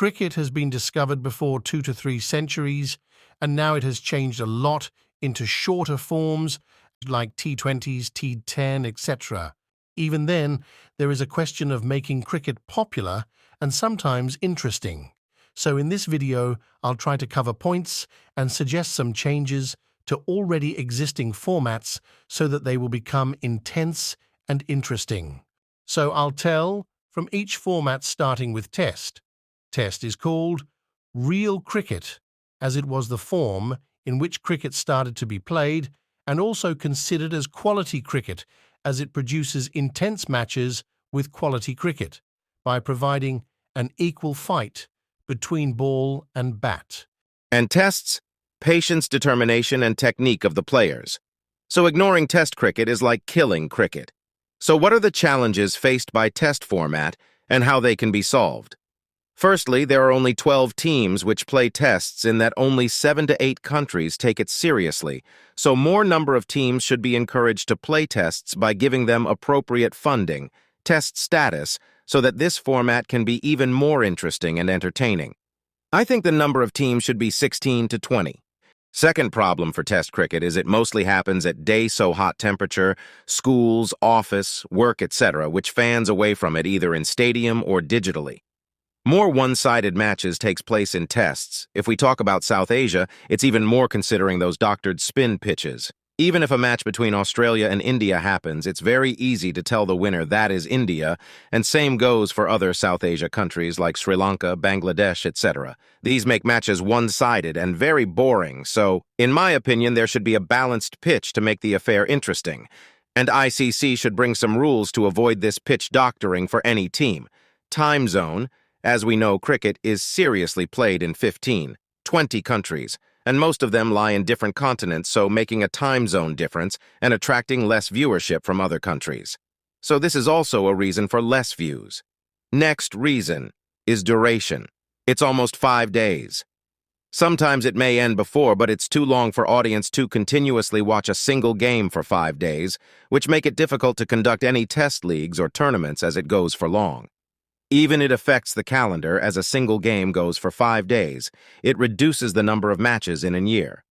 Cricket has been discovered before 2 to 3 centuries, and now it has changed a lot into shorter forms like T20s, T10, etc. Even then, there is a question of making cricket popular and sometimes interesting. So in this video, I'll try to cover points and suggest some changes to already existing formats so that they will become intense and interesting. So I'll tell from each format starting with Test. Test is called real cricket, as it was the form in which cricket started to be played, and also considered as quality cricket, as it produces intense matches with quality cricket by providing an equal fight between ball and bat. And tests patience, determination, and technique of the players. So ignoring Test cricket is like killing cricket. So what are the challenges faced by Test format and how they can be solved? Firstly, there are only 12 teams which play tests in that only 7 to 8 countries take it seriously, so more number of teams should be encouraged to play tests by giving them appropriate funding, test status, so that this format can be even more interesting and entertaining. I think the number of teams should be 16 to 20. Second problem for Test cricket is it mostly happens at day-so-hot temperature, schools, office, work, etc., which fans away from it either in stadium or digitally. More one-sided matches takes place in tests. If we talk about South Asia, it's even more considering those doctored spin pitches. Even if a match between Australia and India happens, it's very easy to tell the winner that is India, and same goes for other South Asia countries like Sri Lanka, Bangladesh, etc. These make matches one-sided and very boring, so, in my opinion, there should be a balanced pitch to make the affair interesting. And ICC should bring some rules to avoid this pitch doctoring for any team. Time zone. As we know, cricket is seriously played in 15, 20 countries, and most of them lie in different continents, so making a time zone difference and attracting less viewership from other countries. So this is also a reason for less views. Next reason is duration. It's almost 5 days. Sometimes it may end before, but it's too long for audience to continuously watch a single game for 5 days, which make it difficult to conduct any test leagues or tournaments as it goes for long. Even it affects the calendar as a single game goes for 5 days. It reduces the number of matches in a year.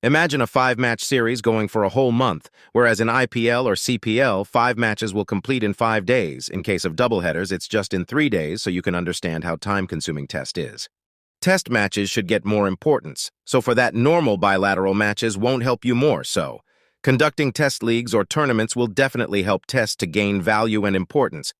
Imagine a 5-match series going for a whole month, whereas in IPL or CPL, 5 matches will complete in 5 days. In case of doubleheaders, it's just in 3 days, so you can understand how time-consuming test is. Test matches should get more importance, so for that normal bilateral matches won't help you more so. Conducting test leagues or tournaments will definitely help test to gain value and importance.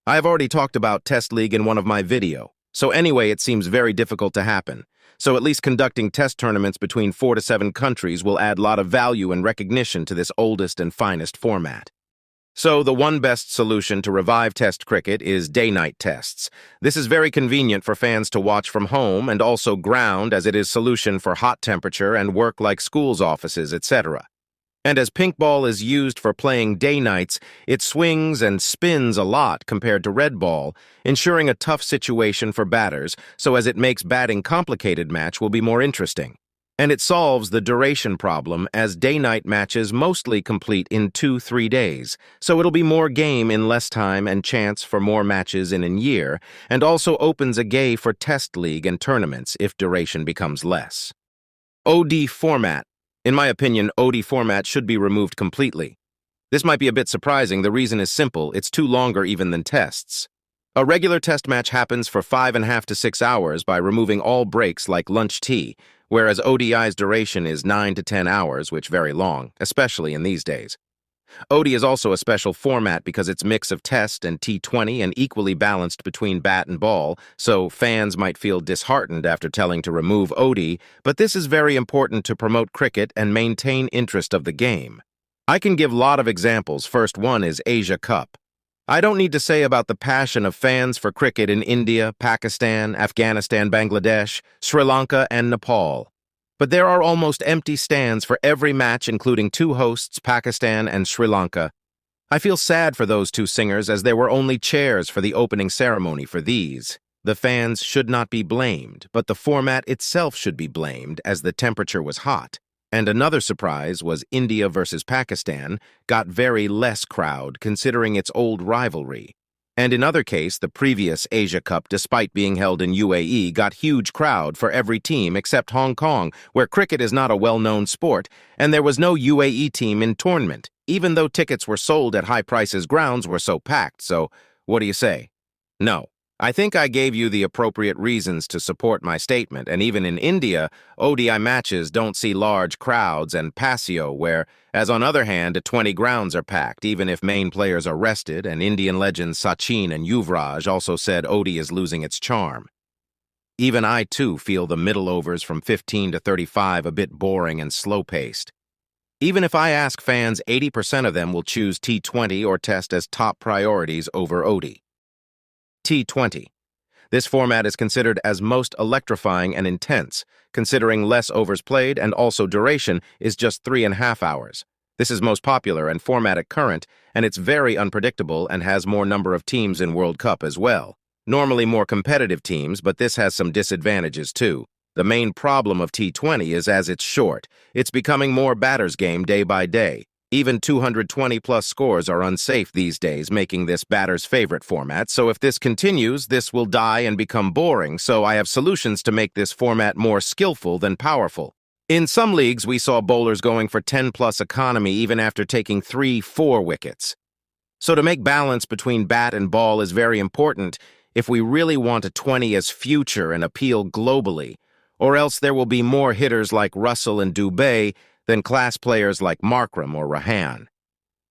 I have already talked about Test League in one of my video, so anyway it seems very difficult to happen. So at least conducting test tournaments between 4 to 7 countries will add a lot of value and recognition to this oldest and finest format. So the one best solution to revive Test cricket is day-night tests. This is very convenient for fans to watch from home and also ground as it is solution for hot temperature and work like schools, offices, etc. And as pink ball is used for playing day-nights, it swings and spins a lot compared to red ball, ensuring a tough situation for batters, so as it makes batting complicated match will be more interesting. And it solves the duration problem as day-night matches mostly complete in 2-3 days, so it'll be more game in less time and chance for more matches in a year, and also opens a gay for test league and tournaments if duration becomes less. OD format. In my opinion, OD format should be removed completely. This might be a bit surprising. The reason is simple. It's too longer even than tests. A regular test match happens for 5.5 to 6 hours by removing all breaks like lunch tea, whereas ODI's duration is 9 to 10 hours, which very long, especially in these days. ODI is also a special format because it's mix of Test and T20 and equally balanced between bat and ball, so fans might feel disheartened after telling to remove ODI, but this is very important to promote cricket and maintain interest of the game. I can give a lot of examples. First one is Asia Cup. I don't need to say about the passion of fans for cricket in India, Pakistan, Afghanistan, Bangladesh, Sri Lanka, and Nepal. But there are almost empty stands for every match, including 2 hosts, Pakistan and Sri Lanka. I feel sad for those 2 singers as there were only chairs for the opening ceremony for these. The fans should not be blamed, but the format itself should be blamed as the temperature was hot. And another surprise was India versus Pakistan got very less crowd considering its old rivalry. And in other case, the previous Asia Cup, despite being held in UAE, got huge crowd for every team except Hong Kong, where cricket is not a well-known sport, and there was no UAE team in tournament, even though tickets were sold at high prices. Grounds were so packed. So, what do you say? No. I think I gave you the appropriate reasons to support my statement, and even in India, ODI matches don't see large crowds and patio where, as on other hand, 20 grounds are packed, even if main players are rested, and Indian legends Sachin and Yuvraj also said ODI is losing its charm. Even I, too, feel the middle overs from 15 to 35 a bit boring and slow-paced. Even if I ask fans, 80% of them will choose T20 or Test as top priorities over ODI. T20. This format is considered as most electrifying and intense, considering less overs played and also duration is just 3.5 hours. This is most popular and format at current, and it's very unpredictable and has more number of teams in World Cup as well. Normally more competitive teams, but this has some disadvantages too. The main problem of T20 is as it's short. It's becoming more batter's game day by day. Even 220-plus scores are unsafe these days, making this batter's favorite format, so if this continues, this will die and become boring, so I have solutions to make this format more skillful than powerful. In some leagues, we saw bowlers going for 10-plus economy even after taking 3-4 wickets. So to make balance between bat and ball is very important if we really want a 20 as future and appeal globally, or else there will be more hitters like Russell and Dubé than class players like Markram or Rahan.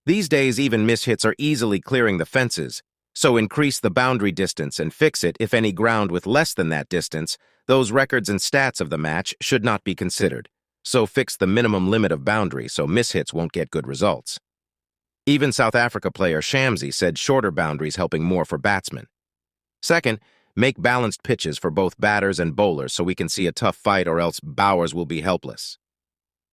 These days, even mishits are easily clearing the fences, so increase the boundary distance and fix it if any ground with less than that distance. Those records and stats of the match should not be considered, so fix the minimum limit of boundary so mishits won't get good results. Even South Africa player Shamsi said shorter boundaries helping more for batsmen. Second, make balanced pitches for both batters and bowlers so we can see a tough fight or else bowlers will be helpless.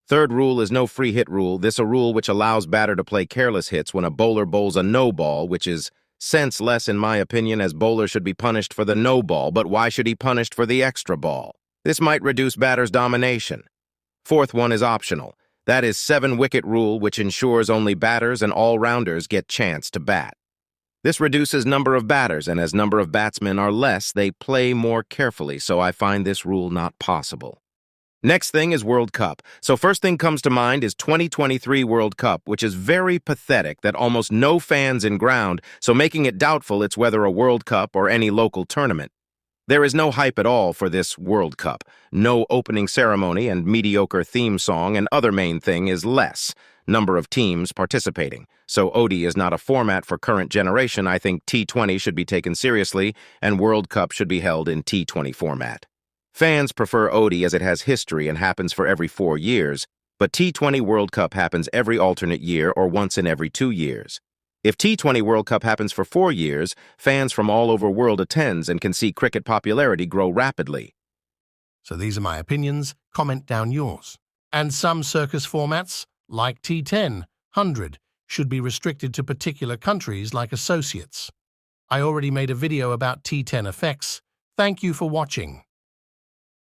Third rule is no free hit rule. This a rule which allows batter to play careless hits when a bowler bowls a no ball, which is senseless in my opinion, as bowler should be punished for the no ball, but why should he punished for the extra ball? This might reduce batter's domination. Fourth one is optional. That is 7-wicket rule, which ensures only batters and all-rounders get chance to bat. This reduces number of batters, and as number of batsmen are less, they play more carefully, so I find this rule not possible. Next thing is World Cup. So first thing comes to mind is 2023 World Cup, which is very pathetic that almost no fans in ground, so making it doubtful it's whether a World Cup or any local tournament. There is no hype at all for this World Cup. No opening ceremony and mediocre theme song, and other main thing is less number of teams participating. So ODI is not a format for current generation. I think T20 should be taken seriously, and World Cup should be held in T20 format. Fans prefer ODI as it has history and happens for every 4 years, but T20 World Cup happens every alternate year or once in every 2 years. If T20 World Cup happens for 4 years, fans from all over world attends and can see cricket popularity grow rapidly. So these are my opinions. Comment down yours. And some circus formats, like T10, 100, should be restricted to particular countries like associates. I already made a video about T10 effects. Thank you for watching.